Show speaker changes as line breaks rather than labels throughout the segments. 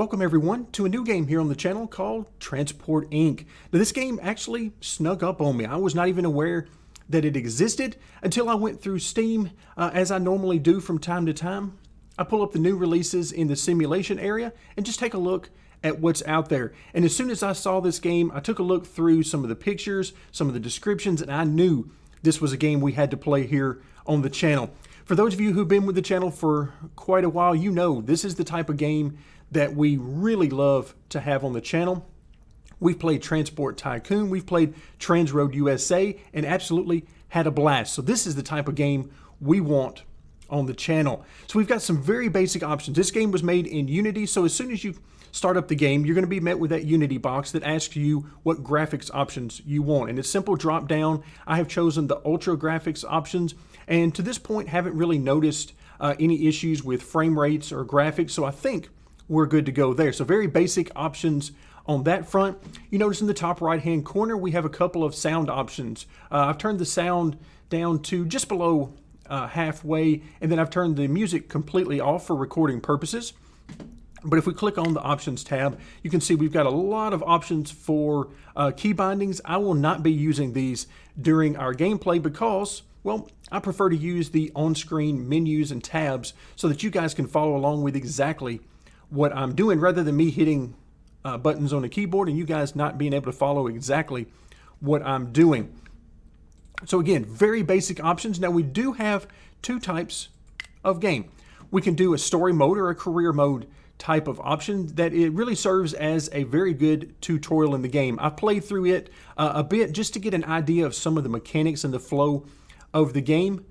Welcome everyone to a new game here on the channel called Transport Inc. Now this game actually snuck up on me. I was not even aware that it existed until I went through Steam, as I normally do from time to time. I pull up the new releases in the simulation area and just take a look at what's out there. And as soon as I saw this game, I took a look through some of the pictures, some of the descriptions, and I knew this was a game we had to play here on the channel. For those of you who've been with the channel for quite a while, you know this is the type of game that we really love to have on the channel. We've played Transport Tycoon, we've played Transroad USA, and absolutely had a blast. So this is the type of game we want on the channel. So we've got some very basic options. This game was made in Unity, so as soon as you start up the game, you're going to be met with that Unity box that asks you what graphics options you want. And it's simple drop down. I have chosen the Ultra graphics options, and to this point haven't really noticed any issues with frame rates or graphics, so I think we're good to go there. So very basic options on that front. You notice in the top right hand corner we have a couple of sound options. I've turned the sound down to just below halfway, and then I've turned the music completely off for recording purposes. But if we click on the options tab, you can see we've got a lot of options for key bindings. I will not be using these during our gameplay because, well, I prefer to use the on-screen menus and tabs so that you guys can follow along with exactly what I'm doing rather than me hitting buttons on the keyboard and you guys not being able to follow exactly what I'm doing. So again, very basic options. Now we do have two types of game. We can do a story mode or a career mode type of option that it really serves as a very good tutorial in the game. I've played through it a bit just to get an idea of some of the mechanics and the flow of the game.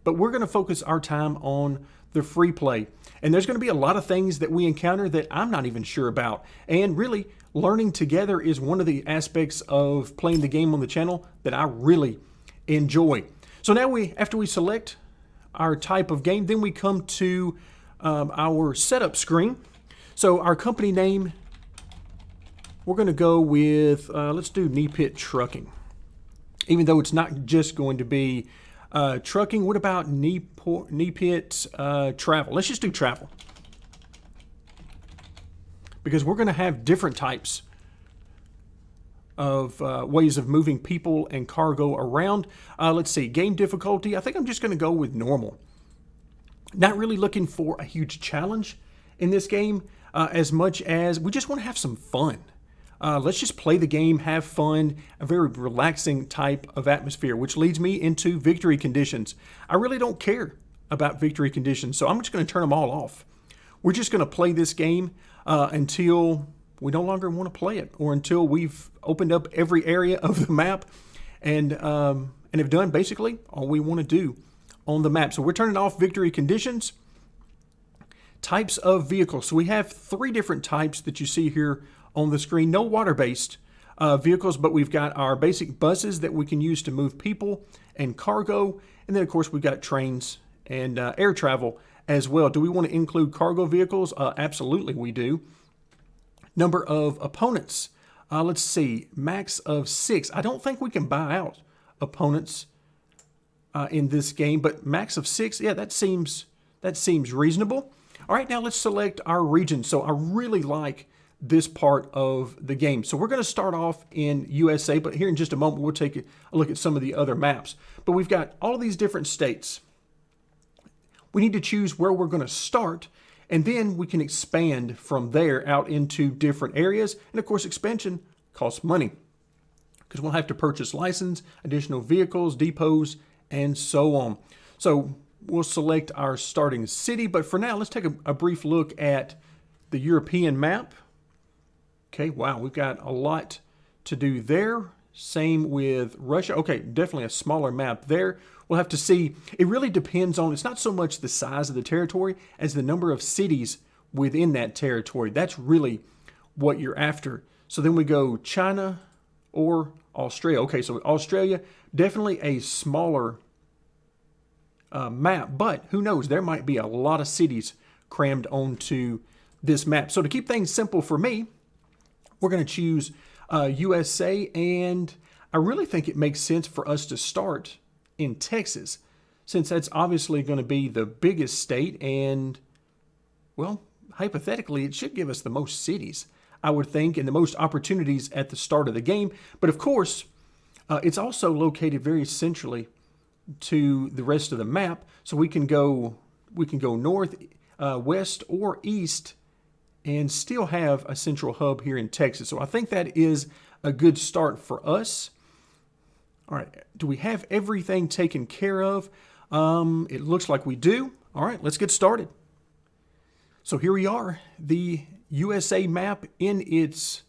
But we're going to focus our time on the free play. And there's going to be a lot of things that we encounter that I'm not even sure about. And really, learning together is one of the aspects of playing the game on the channel that I really enjoy. So now after we select our type of game, then we come to our setup screen. So our company name, we're going to go with, let's do Knee Pit Trucking. Even though it's not just going to be trucking, what about Knee Pit Travel? Let's just do travel. Because we're going to have different types of ways of moving people and cargo around. Let's see, game difficulty. I think I'm just going to go with normal. Not really looking for a huge challenge in this game as much as we just want to have some fun. Let's just play the game, have fun, a very relaxing type of atmosphere, which leads me into victory conditions. I really don't care about victory conditions, so I'm just going to turn them all off. We're just going to play this game until we no longer want to play it, or until we've opened up every area of the map and have done basically all we want to do on the map. So we're turning off victory conditions. Types of vehicles. So we have three different types that you see here on the screen. No water-based vehicles, but we've got our basic buses that we can use to move people and cargo. And then, of course, we've got trains and air travel as well. Do we want to include cargo vehicles? Absolutely, we do. Number of opponents. Let's see, max of 6. I don't think we can buy out opponents in this game, but max of 6, yeah, that seems reasonable. All right, now let's select our region. So I really like this part of the game. So we're going to start off in USA, but here in just a moment we'll take a look at some of the other maps. But we've got all these different states. We need to choose where we're going to start, and then we can expand from there out into different areas. And of course, expansion costs money because we'll have to purchase license, additional vehicles, depots, and so on. So we'll select our starting city, but for now, let's take a brief look at the European map. Okay, wow, we've got a lot to do there. Same with Russia. Okay, definitely a smaller map there. We'll have to see. It really depends on, it's not so much the size of the territory as the number of cities within that territory. That's really what you're after. So then we go China or Australia. Okay, so Australia, definitely a smaller map, but who knows, there might be a lot of cities crammed onto this map. So to keep things simple for me, we're going to choose USA, and I really think it makes sense for us to start in Texas, since that's obviously going to be the biggest state and, well, hypothetically, it should give us the most cities, I would think, and the most opportunities at the start of the game. But of course, it's also located very centrally to the rest of the map, so we can go north, west, or east, and still have a central hub here in Texas. So I think that is a good start for us. All right, do we have everything taken care of? It looks like we do. All right, let's get started. So here we are, the USA map in its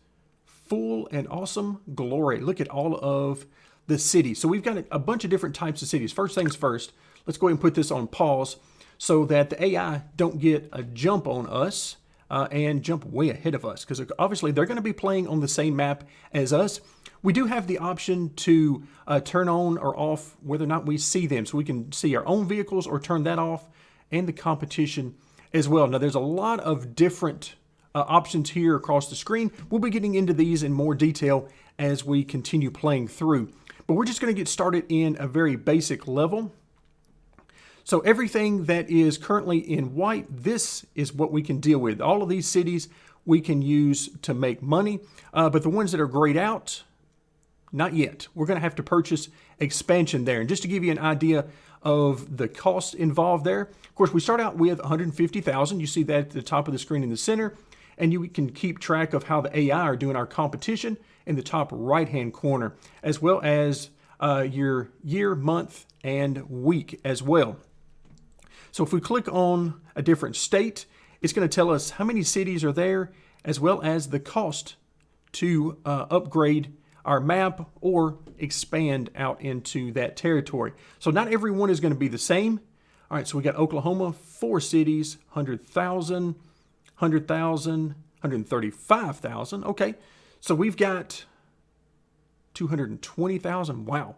full and awesome glory. Look at all of the cities. So we've got a bunch of different types of cities. First things first, let's go ahead and put this on pause so that the AI don't get a jump on us and jump way ahead of us, because obviously they're going to be playing on the same map as us. We do have the option to turn on or off whether or not we see them, so we can see our own vehicles or turn that off, and the competition as well. Now there's a lot of different options here across the screen. We'll be getting into these in more detail as we continue playing through. But we're just going to get started in a very basic level. So everything that is currently in white, this is what we can deal with. All of these cities we can use to make money, but the ones that are grayed out, not yet. We're going to have to purchase expansion there. And just to give you an idea of the cost involved there, of course, we start out with 150,000. You see that at the top of the screen in the center, and you can keep track of how the AI are doing our competition in the top right-hand corner, as well as your year, month, and week as well. So if we click on a different state, it's going to tell us how many cities are there, as well as the cost to upgrade our map or expand out into that territory. So not everyone is going to be the same. All right, so we got Oklahoma, 4 cities, 100,000, 100,000, 135,000. Okay, so we've got 220,000. Wow,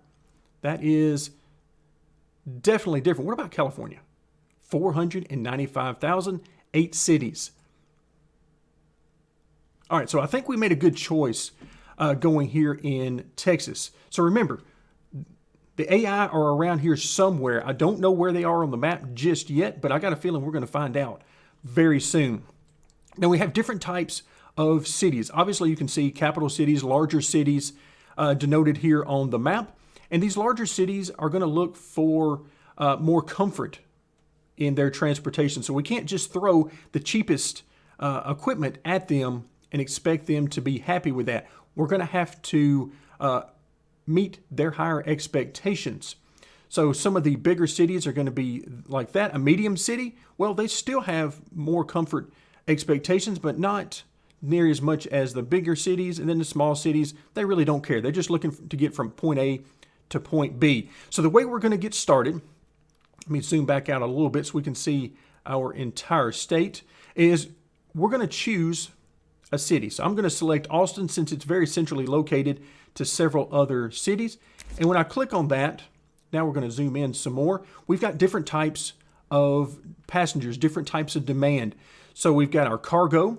that is definitely different. What about California? 495,000, 8 cities. All right, so I think we made a good choice going here in Texas. So remember, the AI are around here somewhere. I don't know where they are on the map just yet, but I got a feeling we're going to find out very soon. Now we have different types of cities. Obviously, you can see capital cities, larger cities denoted here on the map. And these larger cities are going to look for more comfort in their transportation. So we can't just throw the cheapest equipment at them and expect them to be happy with that. We're going to have to meet their higher expectations. So some of the bigger cities are going to be like that. A medium city, well, they still have more comfort expectations, but not near as much as the bigger cities. And then the small cities, they really don't care. They're just looking to get from point A to point B. So the way we're going to get started, let me zoom back out a little bit so we can see our entire state, is we're going to choose a city. So I'm going to select Austin since it's very centrally located to several other cities. And when I click on that, now we're going to zoom in some more. We've got different types of passengers, different types of demand. So we've got our cargo.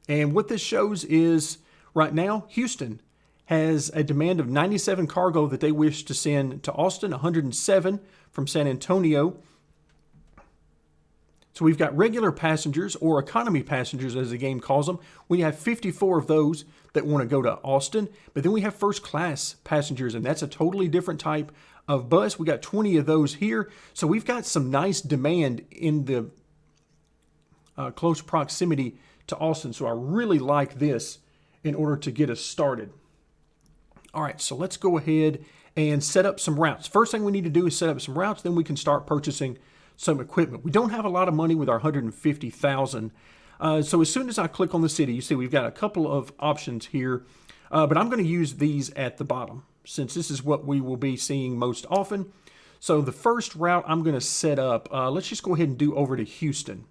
And what this shows is right now, Houston has a demand of 97 cargo that they wish to send to Austin, 107 from San Antonio. So we've got regular passengers, or economy passengers as the game calls them. We have 54 of those that want to go to Austin. But then we have first class passengers, and that's a totally different type of bus. We got 20 of those here. So we've got some nice demand in the close proximity to Austin. So I really like this in order to get us started. All right, so let's go ahead and set up some routes. First thing we need to do is set up some routes, then we can start purchasing some equipment. We don't have a lot of money with our 150,000. So as soon as I click on the city, you see we've got a couple of options here, but I'm going to use these at the bottom since this is what we will be seeing most often. So the first route I'm going to set up, let's just go ahead and do over to Houston.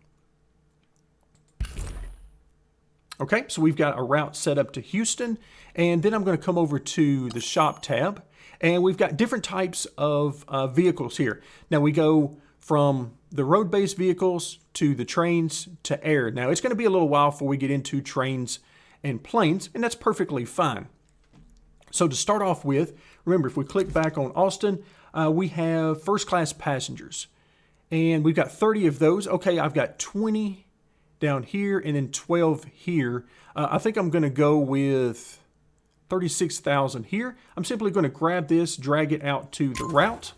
Okay, so we've got a route set up to Houston, and then I'm going to come over to the shop tab, and we've got different types of vehicles here. Now we go from the road-based vehicles to the trains to air. Now it's going to be a little while before we get into trains and planes, and that's perfectly fine. So to start off with, remember if we click back on Austin, we have first class passengers, and we've got 30 of those. Okay, I've got 20 down here, and then 12 here. I think I'm going to go with 36,000 here. I'm simply going to grab this, drag it out to the route,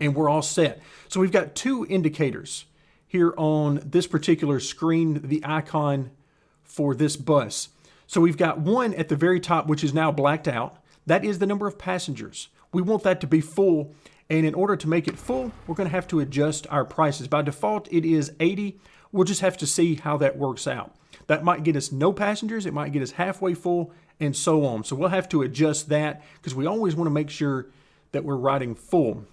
and we're all set. So we've got two indicators here on this particular screen, the icon for this bus. So we've got one at the very top, which is now blacked out. That is the number of passengers. We want that to be full, and in order to make it full, we're going to have to adjust our prices. By default, it is 80. We'll just have to see how that works out. That might get us no passengers, it might get us halfway full, and so on. So we'll have to adjust that because we always want to make sure that we're riding full.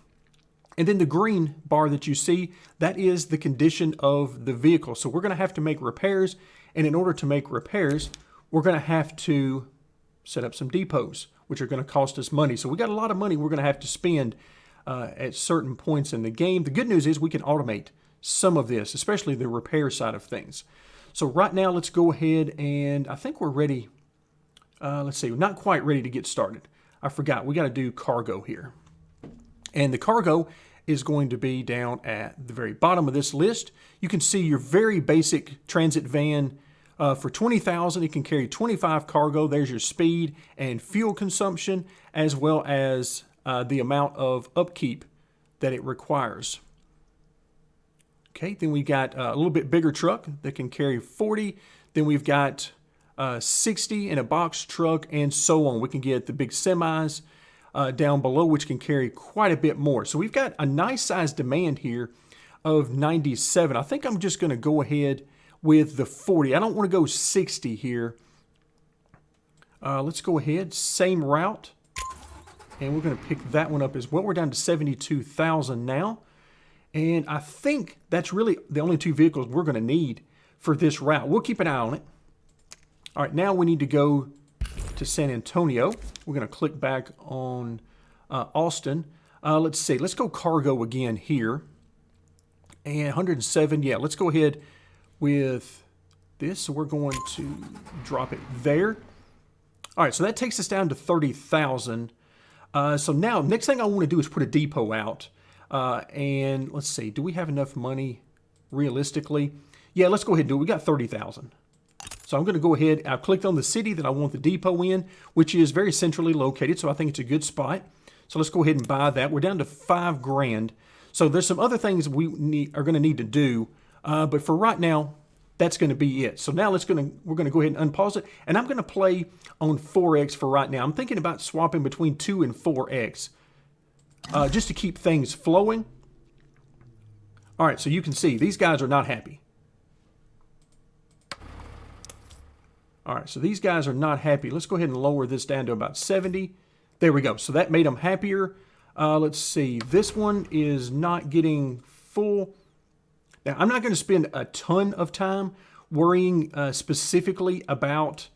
And then the green bar that you see, that is the condition of the vehicle. So we're going to have to make repairs, and in order to make repairs, we're going to have to set up some depots, which are going to cost us money. So we got a lot of money we're going to have to spend at certain points in the game. The good news is we can automate some of this, especially the repair side of things. So right now, let's go ahead and I think we're ready. Let's see, not quite ready to get started. I forgot, we got to do cargo here. And the cargo is going to be down at the very bottom of this list. You can see your very basic transit van for $20,000. It can carry 25 cargo. There's your speed and fuel consumption, as well as the amount of upkeep that it requires. Okay, then we got a little bit bigger truck that can carry 40. Then we've got 60 in a box truck, and so on. We can get the big semis down below, which can carry quite a bit more. So we've got a nice size demand here of 97. I think I'm just going to go ahead with the 40. I don't want to go 60 here. Let's go ahead, same route, and we're going to pick that one up as well. We're down to 72,000 now. And I think that's really the only two vehicles we're going to need for this route. We'll keep an eye on it. All right, now we need to go to San Antonio. We're going to click back on Austin. Let's see. Let's go cargo again here. And 107. Yeah, let's go ahead with this. So we're going to drop it there. All right, so that takes us down to 30,000. So now, next thing I want to do is put a depot out. And let's see, do we have enough money realistically? Yeah, let's go ahead and do it. We got 30,000. So I'm going to go ahead. I've clicked on the city that I want the depot in, which is very centrally located. So I think it's a good spot. So let's go ahead and buy that. We're down to $5,000. So there's some other things we are going to need to do. But for right now, that's going to be it. So now we're going to go ahead and unpause it. And I'm going to play on 4X for right now. I'm thinking about swapping between 2 and 4X. Just to keep things flowing. All right, so you can see these guys are not happy. All right, so these guys are not happy. Let's go ahead and lower this down to about 70. There we go. So that made them happier. Let's see. This one is not getting full. Now, I'm not going to spend a ton of time worrying specifically about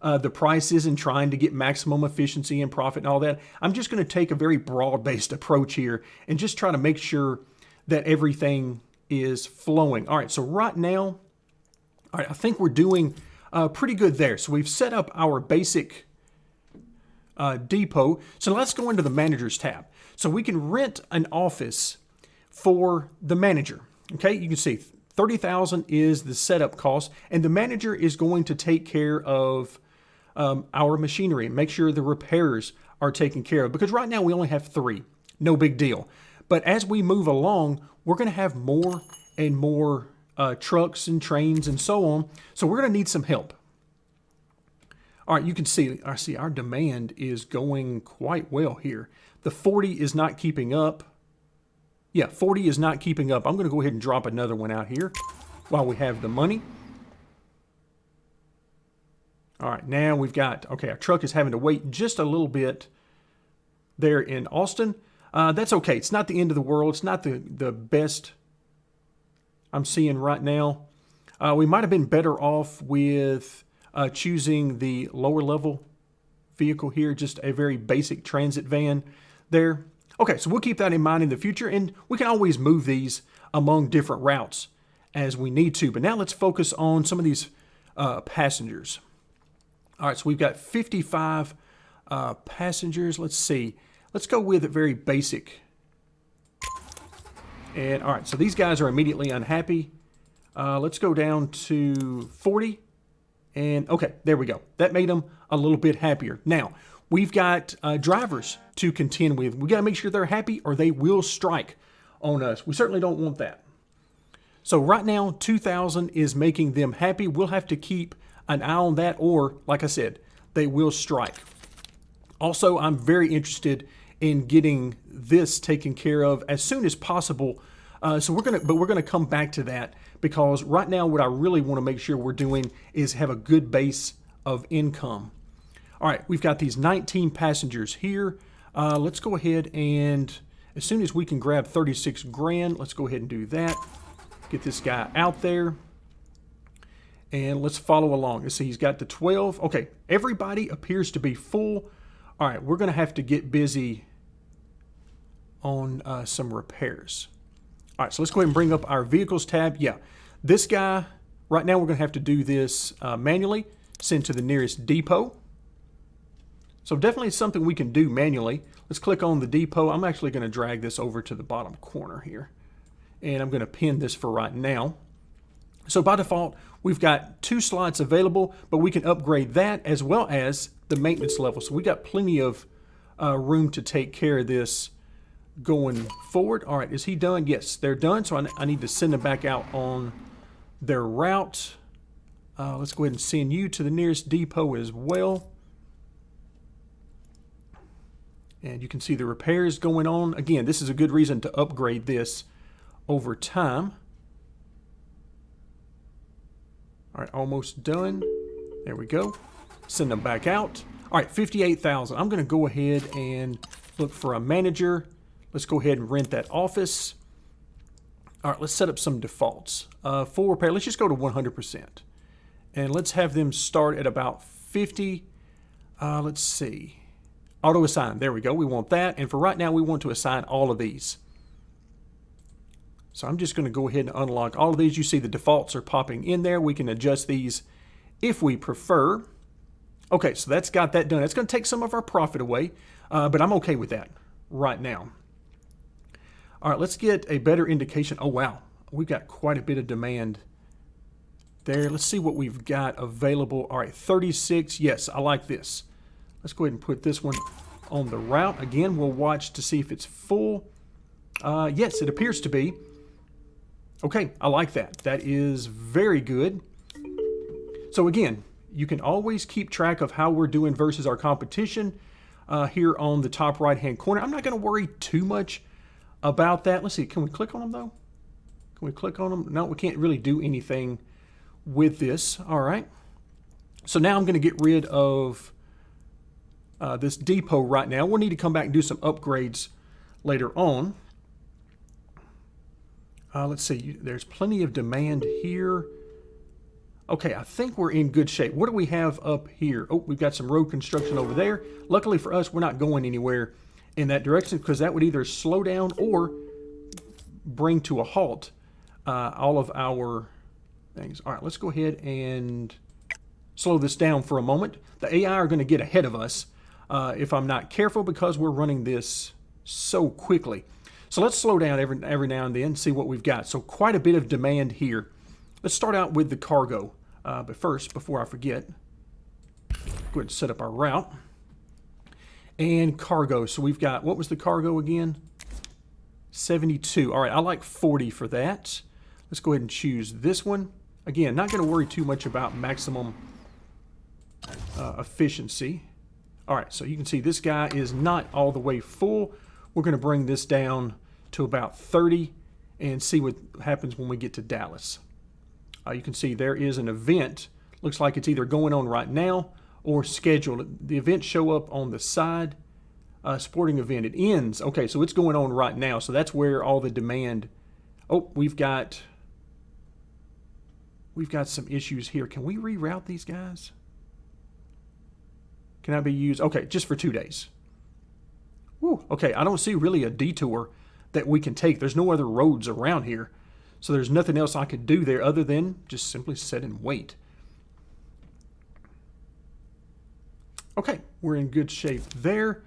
the prices and trying to get maximum efficiency and profit and all that. I'm just going to take a very broad-based approach here and just try to make sure that everything is flowing. All right, so right now, all right, I think we're doing pretty good there. So we've set up our basic depot. So let's go into the Managers tab. So we can rent an office for the manager. Okay, you can see 30,000 is the setup cost, and the manager is going to take care of our machinery and make sure the repairs are taken care of, because right now we only have 3. No big deal. But as we move along, we're going to have more and more trucks and trains and so on. So we're going to need some help. All right, you can see, our demand is going quite well here. The 40 is not keeping up. Yeah, 40 is not keeping up. I'm going to go ahead and drop another one out here while we have the money. All right, now we've got, okay, our truck is having to wait just a little bit there in Austin. That's okay. It's not the end of the world. It's not the best I'm seeing right now. We might have been better off with choosing the lower level vehicle here, just a very basic transit van there. Okay, so we'll keep that in mind in the future, and we can always move these among different routes as we need to. But now let's focus on some of these passengers. All right, so we've got 55 passengers. Let's see. Let's go with it very basic. And all right, so these guys are immediately unhappy. Let's go down to 40. And okay, there we go. That made them a little bit happier. Now, we've got drivers to contend with. We got to make sure they're happy or they will strike on us. We certainly don't want that. So right now, 2,000 is making them happy. We'll have to keep an eye on that, or like I said, they will strike. Also, I'm very interested in getting this taken care of as soon as possible. So we're gonna come back to that, because right now what I really want to make sure we're doing is have a good base of income. All right, we've got these 19 passengers here. Let's go ahead and as soon as we can grab 36 grand, let's go ahead and do that. Get this guy out there. And let's follow along. Let's see, he's got the 12. Okay, everybody appears to be full. All right, we're going to have to get busy on some repairs. All right, so let's go ahead and bring up our vehicles tab. Yeah, this guy, right now we're going to have to do this manually, send to the nearest depot. So definitely something we can do manually. Let's click on the depot. I'm actually going to drag this over to the bottom corner here. And I'm going to pin this for right now. So by default, we've got 2 slots available, but we can upgrade that as well as the maintenance level. So we got plenty of room to take care of this going forward. All right, is he done? Yes, they're done. So I need to send them back out on their route. Let's go ahead and send you to the nearest depot as well. And you can see the repairs going on. Again, this is a good reason to upgrade this over time. All right, almost done. There we go. Send them back out. All right, 58,000. I'm going to go ahead and look for a manager. Let's go ahead and rent that office. All right, let's set up some defaults. Full repair, let's just go to 100%. And let's have them start at about 50. Let's see. Auto assign, there we go. We want that. And for right now, we want to assign all of these. So I'm just going to go ahead and unlock all of these. You see the defaults are popping in there. We can adjust these if we prefer. Okay, so that's got that done. That's going to take some of our profit away, but I'm okay with that right now. All right, let's get a better indication. Oh, wow. We've got quite a bit of demand there. Let's see what we've got available. All right, 36. Yes, I like this. Let's go ahead and put this one on the route. Again, we'll watch to see if it's full. Yes, it appears to be. Okay, I like that. That is very good. So again, you can always keep track of how we're doing versus our competition here on the top right-hand corner. I'm not going to worry too much about that. Let's see, can we click on them though? Can we click on them? No, we can't really do anything with this. All right. So now I'm going to get rid of this depot right now. We'll need to come back and do some upgrades later on. Let's see, there's plenty of demand here. Okay, I think we're in good shape. What do we have up here? Oh, we've got some road construction over there. Luckily for us, we're not going anywhere in that direction, because that would either slow down or bring to a halt all of our things. All right, let's go ahead and slow this down for a moment. The AI are going to get ahead of us if I'm not careful, because we're running this so quickly. So let's slow down every now and then and see what we've got. So quite a bit of demand here. Let's start out with the cargo. But first, before I forget, go ahead and set up our route. And cargo. So we've got, what was the cargo again? 72. All right, I like 40 for that. Let's go ahead and choose this one. Again, not going to worry too much about maximum efficiency. All right, so you can see this guy is not all the way full. We're going to bring this down to about 30 and see what happens when we get to Dallas. You can see there is an event. Looks like it's either going on right now or scheduled. The events show up on the side. Sporting event, it ends. Okay, so it's going on right now. So that's where all the demand. Oh, we've got some issues here. Can we reroute these guys? Can that be used? Okay, just for 2 days. Whew, okay, I don't see really a detour that we can take. There's no other roads around here. So there's nothing else I could do there other than just simply sit and wait. Okay, we're in good shape there.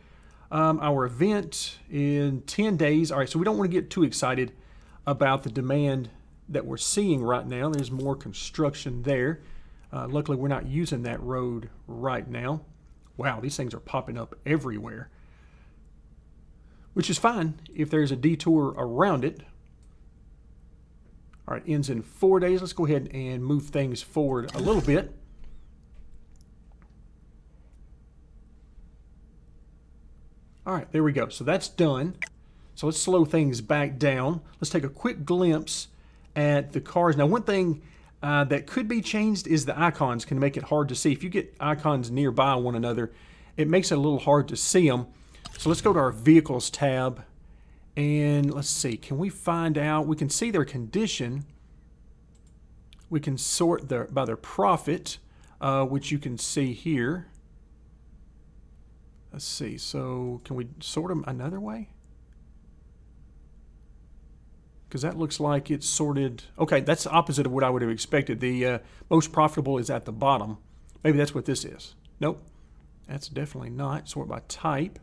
Our event in 10 days. All right, so we don't want to get too excited about the demand that we're seeing right now. There's more construction there. Luckily, we're not using that road right now. Wow, these things are popping up everywhere, which is fine if there's a detour around it. All right, ends in 4 days. Let's go ahead and move things forward a little bit. All right, there we go. So that's done. So let's slow things back down. Let's take a quick glimpse at the cars. Now, one thing that could be changed is the icons can make it hard to see. If you get icons nearby one another, it makes it a little hard to see them. So let's go to our Vehicles tab. And let's see, can we find out? We can see their condition. We can sort by their profit, which you can see here. Let's see, so can we sort them another way? Because that looks like it's sorted. Okay, that's the opposite of what I would have expected. The most profitable is at the bottom. Maybe that's what this is. Nope, that's definitely not. Sort by type.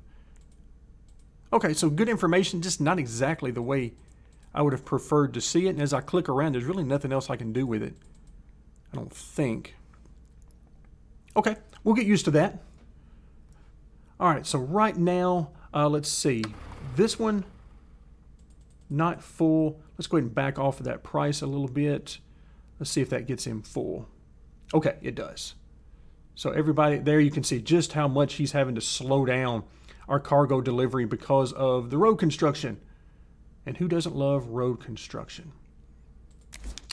Okay, so good information, just not exactly the way I would have preferred to see it. And as I click around, there's really nothing else I can do with it, I don't think. Okay, we'll get used to that. All right, so right now, let's see. This one, not full. Let's go ahead and back off of that price a little bit. Let's see if that gets him full. Okay, it does. So everybody, there you can see just how much he's having to slow down our cargo delivery because of the road construction. And who doesn't love road construction?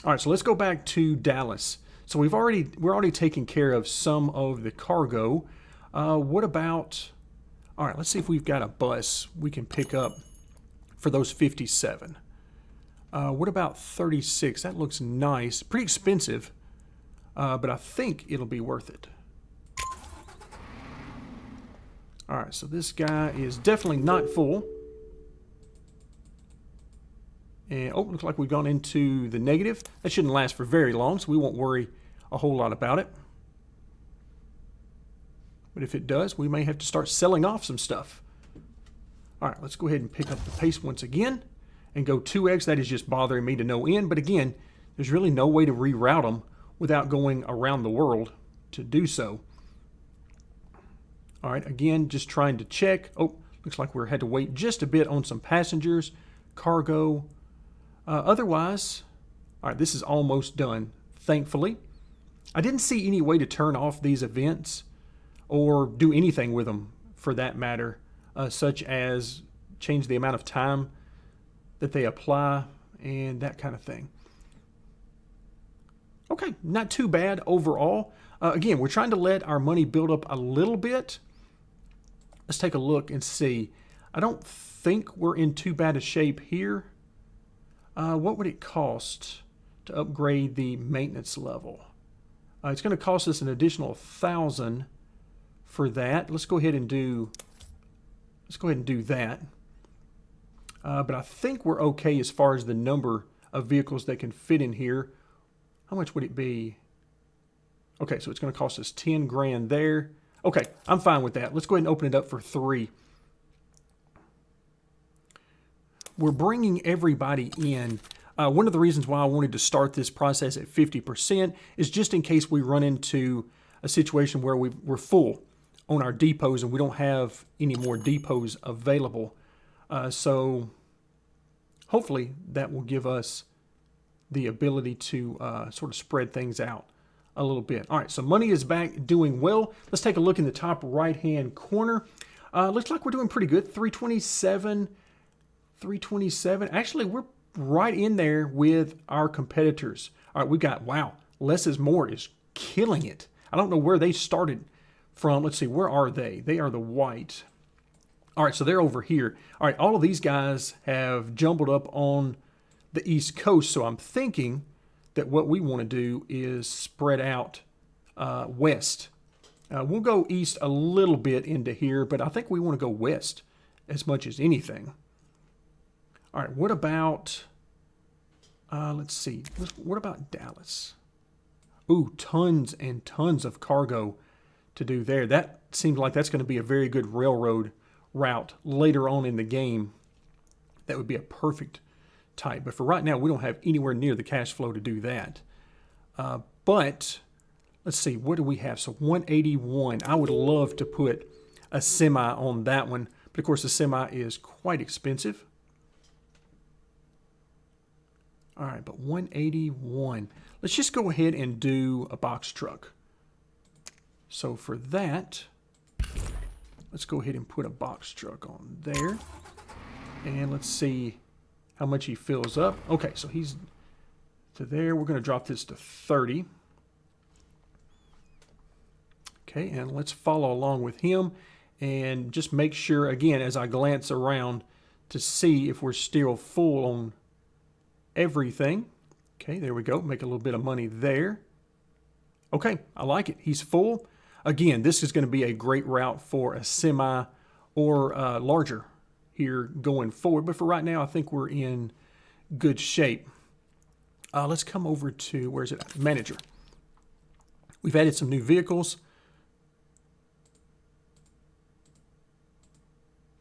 All right, so let's go back to Dallas. So we're already taking care of some of the cargo. What about, all right, let's see if we've got a bus we can pick up for those 57. What about 36? That looks nice. Pretty expensive, but I think it'll be worth it. All right, so this guy is definitely not full. And, oh, looks like we've gone into the negative. That shouldn't last for very long, so we won't worry a whole lot about it. But if it does, we may have to start selling off some stuff. All right, let's go ahead and pick up the pace once again and go 2x. That is just bothering me to no end. But again, there's really no way to reroute them without going around the world to do so. All right, again, just trying to check. Oh, looks like we had to wait just a bit on some passengers, cargo. Otherwise, all right, this is almost done, thankfully. I didn't see any way to turn off these events or do anything with them for that matter, such as change the amount of time that they apply and that kind of thing. Okay, not too bad overall. Again, we're trying to let our money build up a little bit. Let's take a look and see. I don't think we're in too bad a shape here. What would it cost to upgrade the maintenance level? It's going to cost us an additional 1,000 for that. Let's go ahead and do that. But I think we're okay as far as the number of vehicles that can fit in here. How much would it be? Okay, so it's going to cost us 10 grand there. Okay, I'm fine with that. Let's go ahead and open it up for 3. We're bringing everybody in. One of the reasons why I wanted to start this process at 50% is just in case we run into a situation where we're full on our depots and we don't have any more depots available. So hopefully that will give us the ability to sort of spread things out a little bit. All right, so money is back, doing well. Let's take a look in the top right-hand corner. Looks like we're doing pretty good. 327. Actually, we're right in there with our competitors. All right, we've got, wow, less is more is killing it. I don't know where they started from. Let's see, where are they? They are the white. All right, so they're over here. All right, all of these guys have jumbled up on the East Coast, so I'm thinking that what we want to do is spread out west. We'll go east a little bit into here, but I think we want to go west as much as anything. All right, what about, let's see, what about Dallas? Ooh, tons and tons of cargo to do there. That seems like that's going to be a very good railroad route later on in the game. That would be a perfect type. But for right now, we don't have anywhere near the cash flow to do that. But let's see, what do we have? So 181. I would love to put a semi on that one. But of course, the semi is quite expensive. All right, but 181. Let's just go ahead and do a box truck. So for that, let's go ahead and put a box truck on there. And let's see how much he fills up. Okay, so he's to there. We're going to drop this to 30. Okay, and let's follow along with him and just make sure, again, as I glance around to see if we're still full on everything. Okay, there we go. Make a little bit of money there. Okay, I like it. He's full. Again, this is going to be a great route for a semi or larger here going forward. But for right now, I think we're in good shape. Let's come over to, where's it? Manager. We've added some new vehicles.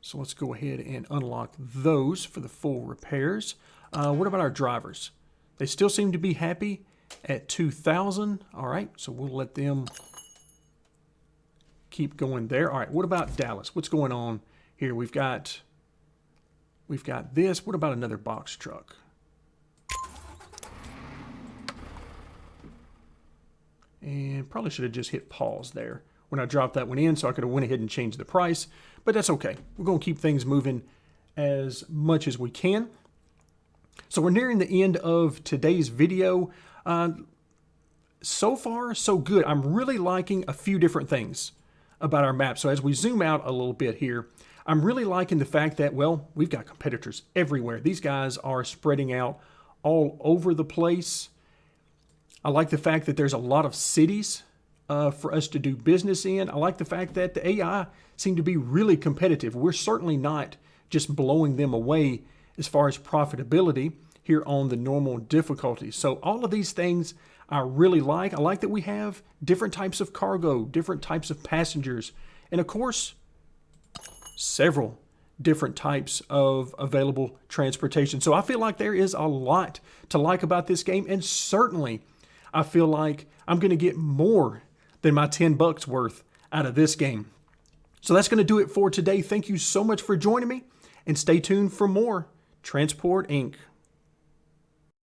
So let's go ahead and unlock those for the full repairs. What about our drivers? They still seem to be happy at 2,000. All right, so we'll let them keep going there. All right, what about Dallas? What's going on here? We've got this. What about another box truck? And probably should have just hit pause there when I dropped that one in, so I could have went ahead and changed the price. But that's okay. We're going to keep things moving as much as we can. So we're nearing the end of today's video. So far, so good. I'm really liking a few different things about our map. So as we zoom out a little bit here, I'm really liking the fact that, well, we've got competitors everywhere. These guys are spreading out all over the place. I like the fact that there's a lot of cities for us to do business in. I like the fact that the AI seem to be really competitive. We're certainly not just blowing them away as far as profitability here on the normal difficulty. So all of these things I really like. I like that we have different types of cargo, different types of passengers, and of course, several different types of available transportation. So I feel like there is a lot to like about this game, and certainly I feel like I'm going to get more than my 10 bucks worth out of this game. So that's going to do it for today. Thank you so much for joining me, and stay tuned for more Transport Inc.